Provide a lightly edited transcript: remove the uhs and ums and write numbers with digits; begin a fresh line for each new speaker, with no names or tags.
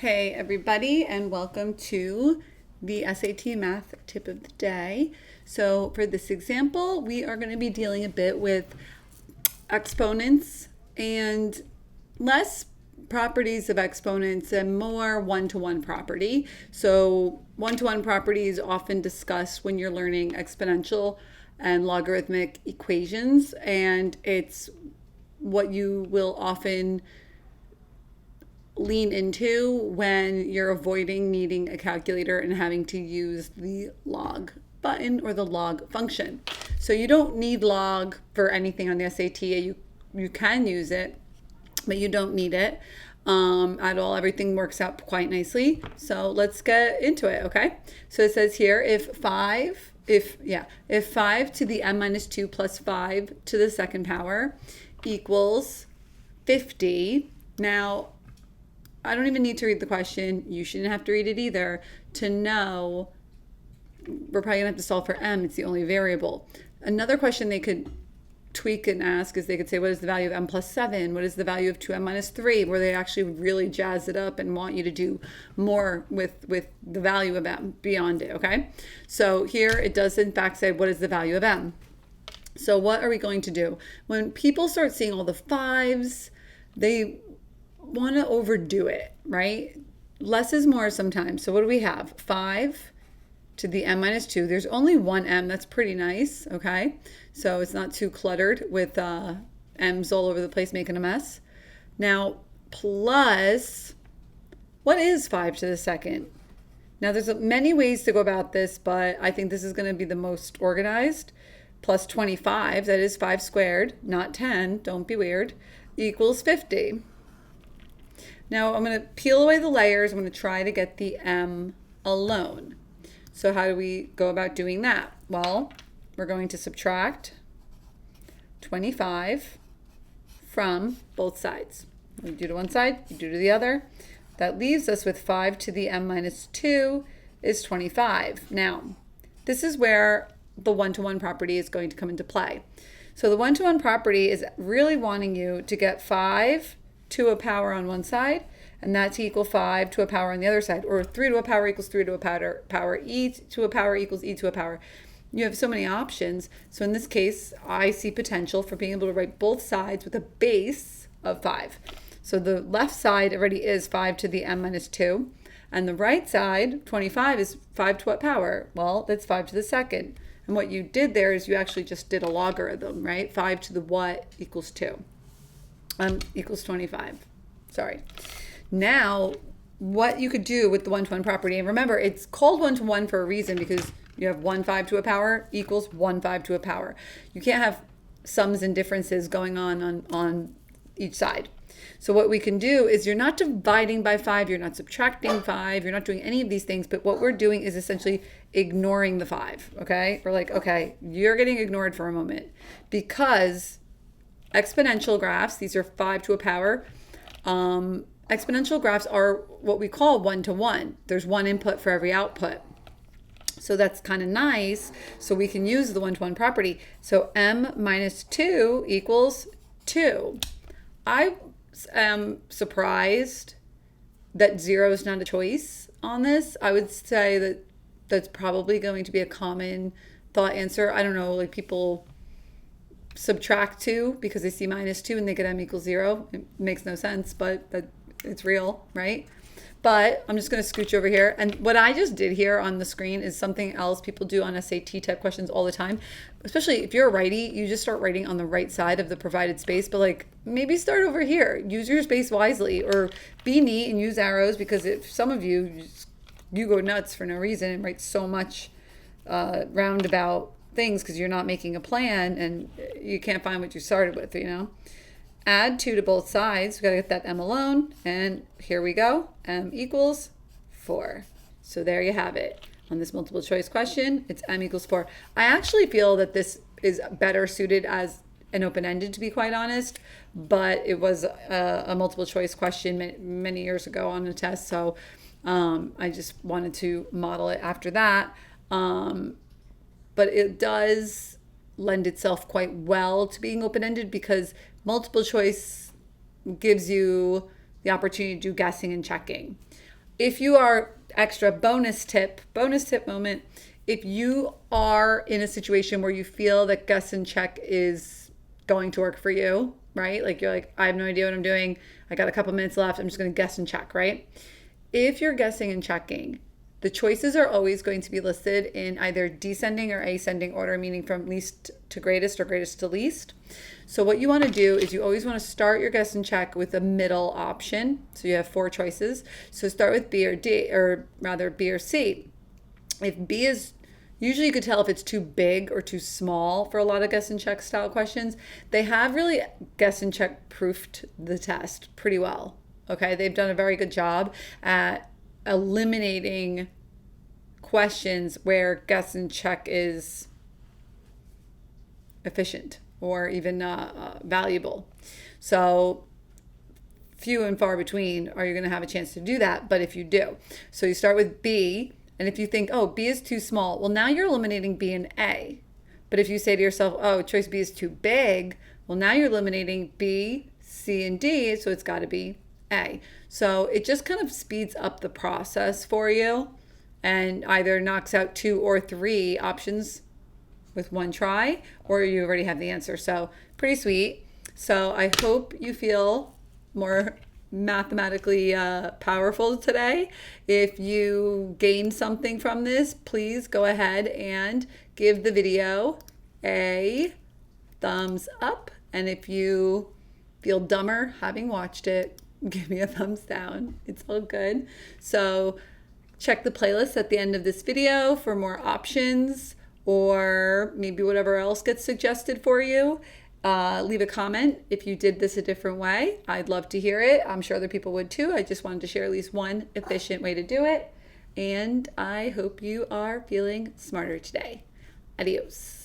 Hey everybody, and welcome to the SAT Math Tip of the Day. So for this example, we are going to be dealing a bit with exponents and less properties of exponents and more one-to-one property. So one-to-one property is often discussed when you're learning exponential and logarithmic equations, and it's what you will often lean into when you're avoiding needing a calculator and having to use the log button or the log function. So you don't need log for anything on the SAT. You can use it, but you don't need it at all. Everything works out quite nicely. So let's get into it, okay? So it says here, if 5 to the m minus 2 plus 5 to the second power equals 50. Now, I don't even need to read the question. You shouldn't have to read it either to know we're probably gonna have to solve for m. It's the only variable. Another question they could tweak and ask is they could say, what is the value of m plus 7? What is the value of 2m minus 3? Where they actually really jazz it up and want you to do more with the value of m beyond it, okay? So here it does in fact say, what is the value of m? So what are we going to do? When people start seeing all the 5s, they want to overdo it, right? Less is more sometimes. So what do we have? 5 to the m minus 2. There's only one m. That's pretty nice, okay? So it's not too cluttered with m's all over the place making a mess. Now, plus, what is 5 to the second? Now, there's many ways to go about this, but I think this is going to be the most organized. Plus 25, that is 5 squared, not 10, don't be weird, equals 50. Now I'm going to peel away the layers. I'm going to try to get the m alone. So how do we go about doing that? Well, we're going to subtract 25 from both sides. You do to one side, you do to the other. That leaves us with 5 to the m minus 2 is 25. Now, this is where the one-to-one property is going to come into play. So the one-to-one property is really wanting you to get 5 to a power on one side, and that's equal 5 to a power on the other side, or 3 to a power equals 3 to a power, e to a power equals e to a power. You have so many options. So in this case, I see potential for being able to write both sides with a base of 5. So the left side already is 5 to the m minus 2, and the right side, 25, is 5 to what power? Well, that's 5 to the second. And what you did there is you actually just did a logarithm, right? 5 to the what equals 2. Equals 25. Sorry. Now, what you could do with the one-to-one property, and remember, it's called one-to-one for a reason because you have 1 5 to a power equals 1 5 to a power. You can't have sums and differences going on each side. So what we can do is you're not dividing by 5, you're not subtracting 5, you're not doing any of these things, but what we're doing is essentially ignoring the 5, okay? We're like, okay, you're getting ignored for a moment because exponential graphs, these are 5 to a power. Exponential graphs are what we call one-to-one. There's one input for every output. So that's kind of nice. So we can use the one-to-one property. So m minus 2 equals 2. I am surprised that 0 is not a choice on this. I would say that that's probably going to be a common thought answer. I don't know, like people subtract 2 because they see minus 2 and they get m equals 0. It makes no sense, but it's real, right? But I'm just going to scooch over here. And what I just did here on the screen is something else people do on SAT type questions all the time. Especially if you're a righty, you just start writing on the right side of the provided space. But like maybe start over here. Use your space wisely, or be neat and use arrows, because if some of you go nuts for no reason and write so much roundabout things because you're not making a plan and you can't find what you started with, you know. Add 2 to both sides. We gotta get that m alone, and here we go. M equals 4. So there you have it. On this multiple choice question, it's m equals 4. I actually feel that this is better suited as an open-ended, to be quite honest, but it was a multiple choice question many years ago on a test, so I just wanted to model it after that. But it does lend itself quite well to being open-ended because multiple choice gives you the opportunity to do guessing and checking. If you are extra bonus tip moment, if you are in a situation where you feel that guess and check is going to work for you, right? Like you're like, I have no idea what I'm doing. I got a couple minutes left. I'm just going to guess and check, right? If you're guessing and checking, the choices are always going to be listed in either descending or ascending order, meaning from least to greatest or greatest to least. So what you want to do is you always want to start your guess and check with a middle option. So you have 4 choices. So start with B or D, or rather B or C. If B is, usually you could tell if it's too big or too small for a lot of guess and check style questions. They have really guess and check proofed the test pretty well. Okay, they've done a very good job at eliminating questions where guess and check is efficient or even valuable. So few and far between are you going to have a chance to do that, but if you do. So you start with B, and if you think, oh, B is too small, well, now you're eliminating B and A. But if you say to yourself, oh, choice B is too big, well, now you're eliminating B, C, and D, so it's got to be A. So it just kind of speeds up the process for you and either knocks out 2 or 3 options with one try, or you already have the answer. So pretty sweet. So I hope you feel more mathematically powerful today. If you gained something from this, please go ahead and give the video a thumbs up. And if you feel dumber having watched it, give me a thumbs down. It's all good. So check the playlist at the end of this video for more options, or maybe whatever else gets suggested for you. Leave a comment if you did this a different way. I'd love to hear it. I'm sure other people would too. I just wanted to share at least one efficient way to do it. And I hope you are feeling smarter today. Adios.